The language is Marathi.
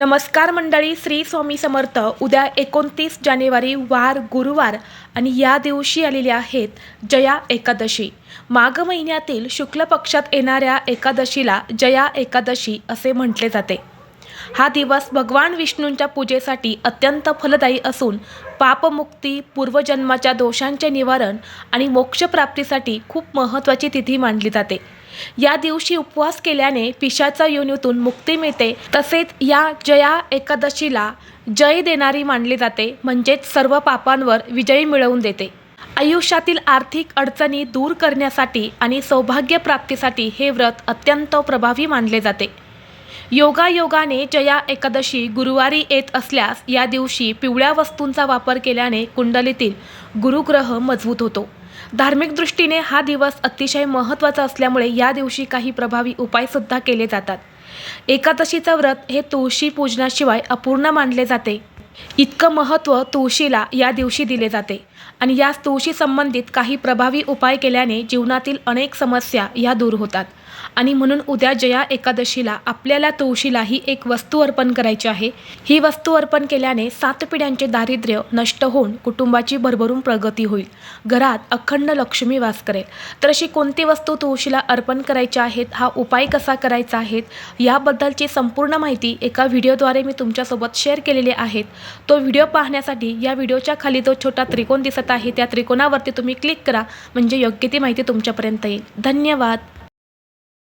नमस्कार मंडळी, श्री स्वामी समर्थ. उद्या 29 जानेवारी वार गुरुवार आणि या दिवशी आलेली आहेत जया एकादशी. माघ महिन्यातील शुक्ल पक्षात येणाऱ्या एकादशीला जया एकादशी असे म्हटले जाते. हा दिवस भगवान विष्णूंच्या पूजेसाठी अत्यंत फलदायी असून पापमुक्ती, पूर्वजन्माच्या दोषांचे निवारण आणि मोक्षप्राप्तीसाठी खूप महत्त्वाची तिथी मानली जाते. या दिवशी उपवास केल्याने पिशाचा योनीतून मुक्ती मिळते. तसेच या जया एकादशीला जय देणारी मानली जाते, म्हणजेच सर्व पापांवर विजय मिळवून देते. आयुष्यातील आर्थिक अडचणी दूर करण्यासाठी आणि सौभाग्य प्राप्तीसाठी हे व्रत अत्यंत प्रभावी मानले जाते. योगायोगाने जया एकादशी गुरुवारी येत असल्यास या दिवशी पिवळ्या वस्तूंचा वापर केल्याने कुंडलीतील गुरुग्रह मजबूत होतो. धार्मिक दृष्टीने हा दिवस अतिशय महत्त्वाचा असल्यामुळे या दिवशी काही प्रभावी उपायसुद्धा केले जातात. एकादशीचं व्रत हे तुळशी पूजनाशिवाय अपूर्ण मानले जाते. इतकं महत्त्व तुळशीला या दिवशी दिले जाते आणि या तुळशी संबंधित काही प्रभावी उपाय केल्याने जीवनातील अनेक समस्या या दूर होतात. आणि म्हणून उद्या जया एकादशीला आपल्याला तुळशीलाही एक वस्तू अर्पण करायची आहे. ही वस्तू अर्पण केल्याने 7 पिढ्यांचे दारिद्र्य नष्ट होऊन कुटुंबाची भरभरून प्रगती होईल. घरात अखंड लक्ष्मी वास करेल. तर अशी कोणती वस्तू तुळशीला अर्पण करायची आहेत, हा उपाय कसा करायचा आहे, याबद्दलची संपूर्ण माहिती एका व्हिडिओद्वारे मी तुमच्यासोबत शेअर केलेली आहे. तो व्हिडिओ पाहण्यासाठी या व्हिडिओच्या खाली जो छोटा त्रिकोण दिसत आहे त्या त्रिकोणावरती तुम्ही क्लिक करा, म्हणजे योग्य ती माहिती तुमच्यापर्यंत येईल. धन्यवाद.